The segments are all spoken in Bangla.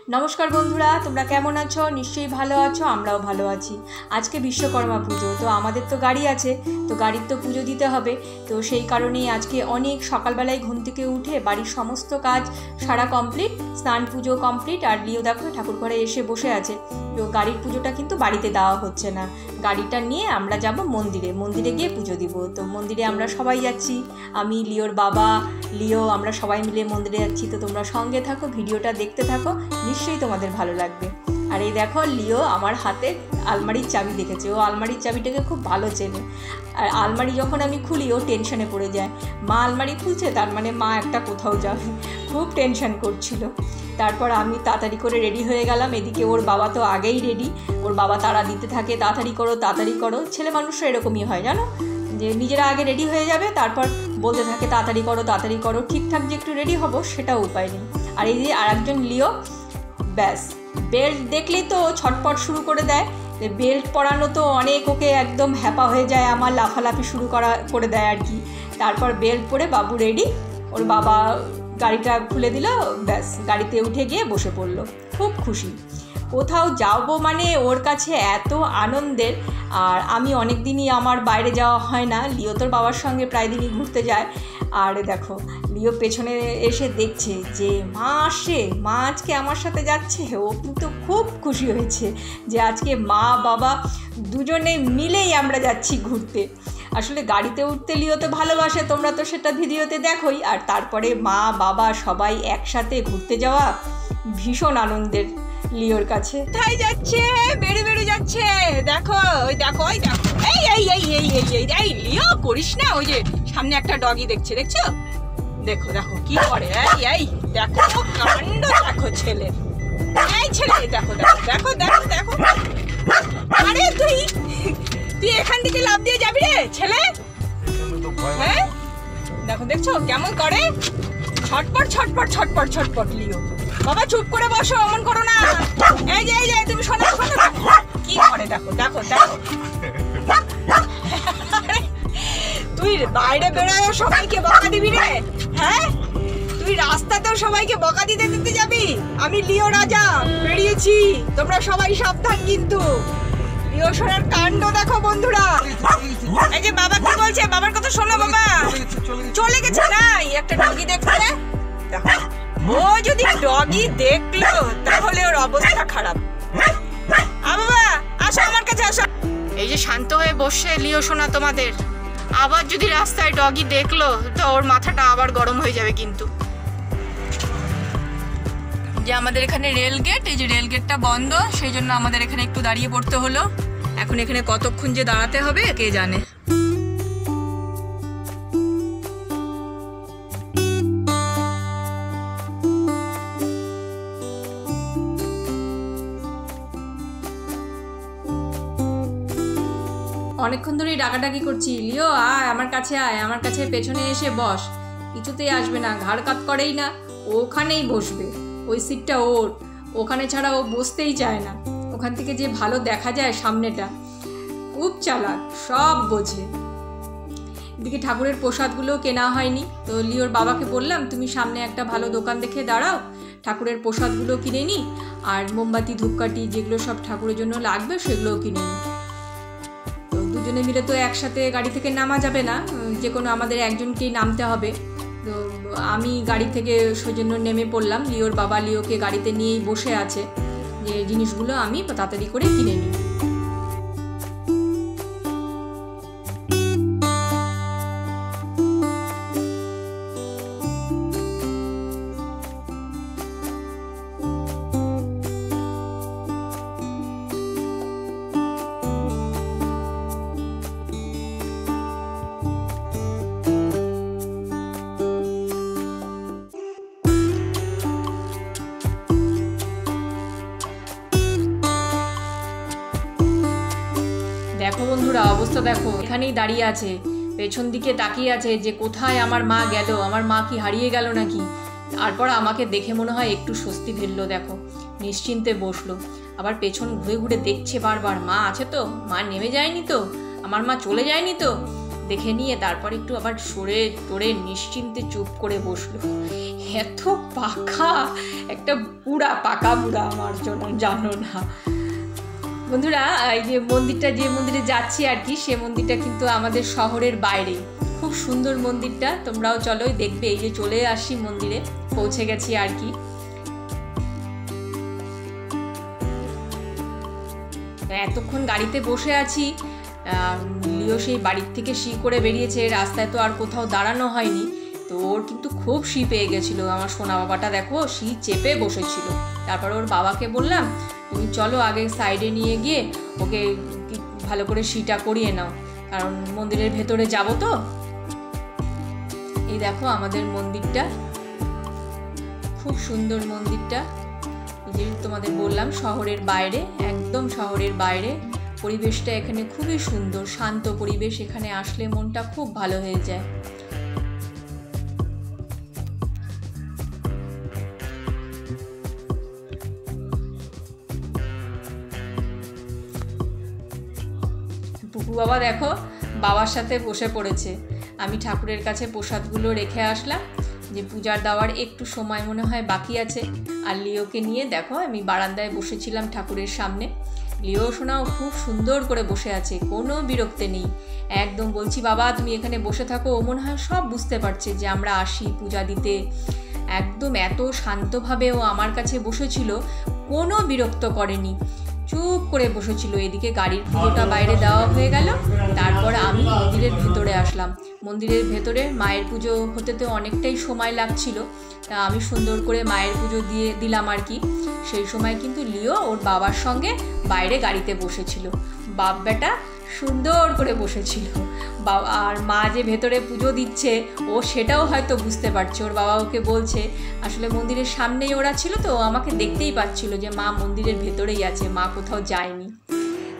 নমস্কার বন্ধুরা, তোমরা কেমন আছো? নিশ্চয়ই ভালো আছো, আমরাও ভালো আছি। আজকে বিশ্বকর্মা পুজো, তো আমাদের তো গাড়ি আছে, তো গাড়ির তো পুজো দিতে হবে। তো সেই কারণেই আজকে অনেক সকালবেলায় ঘুম থেকে উঠে বাড়ির সমস্ত কাজ সারা কমপ্লিট, স্নান পুজো কমপ্লিট। আর লিও দেখো ঠাকুর ঘরে এসে বসে আছে। তো গাড়ির পুজোটা কিন্তু বাড়িতে দেওয়া হচ্ছে না, গাড়িটা নিয়ে আমরা যাব মন্দিরে গিয়ে পুজো দিব। তো মন্দিরে আমরা সবাই যাচ্ছি, আমি, লিওর বাবা, লিও, আমরা সবাই মিলে মন্দিরে যাচ্ছি। তো তোমরা সঙ্গে থাকো, ভিডিওটা দেখতে থাকো, নিশ্চয়ই তোমাদের ভালো লাগবে। আর এই দেখো লিও আমার হাতে আলমারির চাবি দেখেছে, ও আলমারির চাবিটাকে খুব ভালো চেনে। আর আলমারি যখন আমি খুলি ও টেনশনে পড়ে যায়, মা আলমারি খুলছে তার মানে মা একটা কোথাও যাবে, খুব টেনশন করছিল। তারপর আমি তাড়াতাড়ি করে রেডি হয়ে গেলাম। এদিকে ওর বাবা তো আগেই রেডি, ওর বাবা তাড়া দিতে থাকে, তাড়াতাড়ি করো। ছেলে মানুষরা এরকমই হয় জানো, যে নিজেরা আগে রেডি হয়ে যাবে, তারপর বলতে থাকে তাড়াতাড়ি করো। ঠিকঠাক যে একটু রেডি হবো সেটাও উপায় নেই। আর এই যে আর একজন লিও, ব্যাস বেল্ট দেখলেই তো ছটপট শুরু করে দেয়। বেল্ট পরানো তো অনেক ওকে একদম হ্যাপা হয়ে যায়, আমার লাফালাফি শুরু করে দেয় আর কি। তারপর বেল্ট পরে বাবু রেডি, ওর বাবা গাড়িটা খুলে দিল, ব্যাস গাড়িতে উঠে গিয়ে বসে পড়লো, খুব খুশি। কোথাও যাবো মানে ওর কাছে এত আনন্দের। আর আমি অনেক দিনই আমার বাইরে যাওয়া হয় না, লিও তোর বাবার সঙ্গে প্রায় দিনই ঘুরতে যায়। আর দেখো লিও পেছনে এসে দেখছে যে মা আজকে আমার সাথে যাচ্ছে। ও কিন্তু খুব খুশি হয়েছে যে আজকে মা বাবা দুজনে মিলেই আমরা যাচ্ছি ঘুরতে। আসলে গাড়িতে উঠতে লিও তো ভালোবাসে, তোমরা তো সেটা ভিডিওতে দেখোই। আর তারপরে মা বাবা সবাই একসাথে ঘুরতে যাওয়া ভীষণ আনন্দের লিওর কাছে। কোথায় যাচ্ছে? বেড়ে যাচ্ছে, দেখো এই লিও করিস না, ওই যে সামনে একটা ডগি দেখছো দেখো কি করে, এই দেখো কাণ্ড, দেখো ছেলে, এই ছেলে দেখো। আরে তুই এখান থেকে লাফ দিয়ে যাবি রে ছেলে? হ্যাঁ দেখছো কেমন করে, ছটপট লিও। বাবা চুপ করে বসো, অমন করো না। এই যে তুমি শোনো কি করে, দেখো তুই বাইরে বেরোয় সবাইকে বকা দিবি রে? হ্যাঁ, তুই রাস্তাতেও সবাইকে বকা দিতে যাবি? আমি লিও রাজা বেরিয়েছি, তোমরা সবাই সাবধান। কিন্তু লিও সোনার কাণ্ড দেখো বন্ধুরা। এই যে বাবা কি বলছে, বাবার কথা শোনো। বাবা চলে গেছে না, একটা ডগি দেখতে দেখো। ও যদি ডগি দেখলো তাহলে ওর অবস্থা খারাপ। বাবা আসো আমার কাছে আসো। এই যে শান্ত হয়ে বসে লিও সোনা তোমাদের, আবার যদি রাস্তায় ডগি দেখলো তো ওর মাথাটা আবার গরম হয়ে যাবে। কিন্তু যে আমাদের এখানে রেলগেট, এই যে রেলগেটটা বন্ধ, সেই জন্য আমাদের এখানে একটু দাঁড়িয়ে পড়তে হলো। এখন এখানে কতক্ষণ যে দাঁড়াতে হবে কে জানে। অনেকক্ষণ ধরেই ডাকাডাকি করছি, লিও আয় আমার কাছে পেছনে এসে বস। কিছুতেই আসবে না, ঘাড় কাত করেই না, ওখানেই বসবে। ওই সিটটা ওর, ওখানে ছাড়া ও বসতেই চায় না। ওখান থেকে যে ভালো দেখা যায় সামনেটা, খুব চালাক, সব বোঝে। এদিকে ঠাকুরের প্রসাদগুলো কেনা হয়নি, তো লিওর বাবাকে বললাম তুমি সামনে একটা ভালো দোকান দেখে দাঁড়াও, ঠাকুরের প্রসাদগুলো কিনে নিই, আর মোমবাতি ধূপকাঠি যেগুলো সব ঠাকুরের জন্য লাগবে সেগুলোও কিনে নিই। দুজনে মিলে তো একসাথে গাড়ি থেকে নামা যাবে না, যে কোনো আমাদের একজনকেই নামতে হবে। তো আমি গাড়ি থেকে সৌজন্য নেমে পড়লাম, লিওর বাবা লিওকে গাড়িতে নিয়েই বসে আছে যে জিনিসগুলো আমি তাড়াতাড়ি করে কিনে নিই। দেখো বন্ধুরা অবস্থা দেখো, এখানেই দাঁড়িয়ে আছে, পেছন দিকে তাকিয়ে আছে যে কোথায় আমার মা গেল, আমার মা কি হারিয়ে গেল নাকি। তারপর আমাকে দেখে মনে হয় একটু স্বস্তি ফেললো, দেখো নিশ্চিন্তে বসলো। আবার পেছন ঘুরে দেখছে বারবার, মা আছে তো, মা নেমে যায়নি তো, আমার মা চলে যায়নি তো। দেখে নিয়ে তারপর একটু আবার সরে টরে নিশ্চিন্তে চুপ করে বসলো। এত পাকা একটা বুড়া, পাকা বুড়া আমার জন্য, জানো না বন্ধুরা। এই যে মন্দিরে যাচ্ছি আর কি, সে মন্দিরটা কিন্তু আমাদের শহরের বাইরে। খুব সুন্দর মন্দিরটা, তোমরাও চলো দেখবে। এই যে চলে আসি মন্দিরে, পৌঁছে গেছি আর কি। এতক্ষণ গাড়িতে বসে আছি, লিও সেই বাড়ির থেকে শি করে বেরিয়েছে, রাস্তায় তো আর কোথাও দাঁড়ানো হয়নি, তো ওর কিন্তু খুব শি পেয়ে গেছিলো। আমার সোনা বাবাটা দেখো শি চেপে বসেছিল। তারপর ওর বাবাকে বললাম তুমি চলো আগে সাইডে নিয়ে গিয়ে ওকে ভালো করে শিটা করিয়ে নাও, কারণ মন্দিরের ভেতরে যাব তো। এই দেখো আমাদের মন্দিরটা, খুব সুন্দর মন্দিরটা। যে তোমাদের বললাম শহরের বাইরে, একদম শহরের বাইরে। পরিবেশটা এখানে খুবই সুন্দর, শান্ত পরিবেশ। এখানে আসলে মনটা খুব ভালো হয়ে যায়। পুকু বাবা দেখো বাবার সাথে বসে পড়েছে। আমি ঠাকুরের কাছে প্রসাদগুলো রেখে আসলাম, যে পূজার দেওয়ার একটু সময় মনে হয় বাকি আছে। আর লিওকে নিয়ে দেখো আমি বারান্দায় বসেছিলাম ঠাকুরের সামনে। লিও শোনাও খুব সুন্দর করে বসে আছে, কোনো বিরক্তি নেই একদম। বলছি বাবা তুমি এখানে বসে থাকো, ও মনে হয় সব বুঝতে পারছে যে আমরা আসি পূজা দিতে। একদম এত শান্তভাবে ও আমার কাছে বসেছিল, কোনো বিরক্ত করেনি, চুপ করে বসেছিল। এদিকে গাড়ির পুজোটা বাইরে দেওয়া হয়ে গেল, তারপর আমি মন্দিরের ভেতরে আসলাম। মন্দিরের ভেতরে মায়ের পুজো হতে তো অনেকটাই সময় লাগছিল, তা আমি সুন্দর করে মায়ের পুজো দিয়ে দিলাম আর কি। সেই সময় কিন্তু লিও ওর বাবার সঙ্গে বাইরে গাড়িতে বসেছিল, বাপ বেটা সুন্দর করে বসেছিল। আর মা যে ভেতরে পুজো দিচ্ছে ও সেটাও হয়তো বুঝতে পারছে। ওর বাবা ওকে বলছে, আসলে মন্দিরের সামনেই ওরা ছিল তো আমাকে দেখতেই পাচ্ছিল যে মা মন্দিরের ভেতরেই আছে, মা কোথাও যায়নি।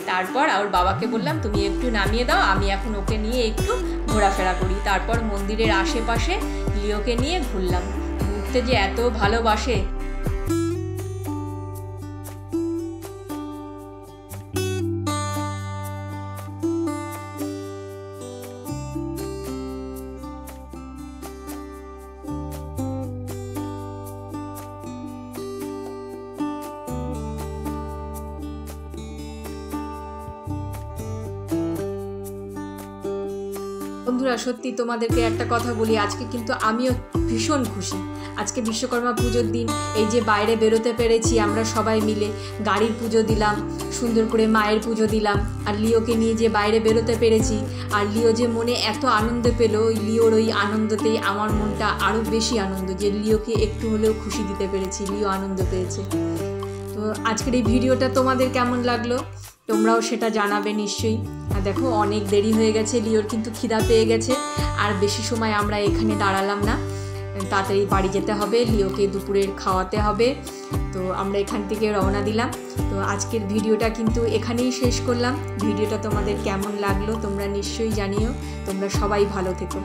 তারপর ওর বাবাকে বললাম তুমি একটু নামিয়ে দাও, আমি এখন ওকে নিয়ে একটু ঘোরাফেরা করি। তারপর মন্দিরের আশেপাশে লিওকে নিয়ে ঘুরলাম। ঘুরতে যে এত ভালোবাসে। বন্ধুরা সত্যি তোমাদেরকে একটা কথা বলি, আজকে কিন্তু আমিও ভীষণ খুশি। আজকে বিশ্বকর্মা পুজোর দিন এই যে বাইরে বেরোতে পেরেছি আমরা সবাই মিলে, গাড়ির পুজো দিলাম, সুন্দর করে মায়ের পুজো দিলাম, আর লিওকে নিয়ে যে বাইরে বেরোতে পেরেছি। আর লিও যে মনে এত আনন্দ পেলো, ওই লিওর ওই আনন্দতেই আমার মনটা আরও বেশি আনন্দ, যে লিওকে একটু হলেও খুশি দিতে পেরেছি, লিও আনন্দ পেয়েছে। তো আজকের এই ভিডিওটা তোমাদের কেমন লাগলো তোমরাও সেটা জানাবে নিশ্চয়ই। আর দেখো অনেক দেরি হয়ে গেছে, লিওর কিন্তু খিদা পেয়ে গেছে। আর বেশি সময় আমরা এখানে দাঁড়ালাম না, তাড়াতাড়ি বাড়ি যেতে হবে, লিওকে দুপুরের খাওয়াতে হবে। তো আমরা এখান থেকে রওনা দিলাম। তো আজকের ভিডিওটা কিন্তু এখানেই শেষ করলাম। ভিডিওটা তোমাদের কেমন লাগলো তোমরা নিশ্চয়ই জানিও। তোমরা সবাই ভালো থেকো।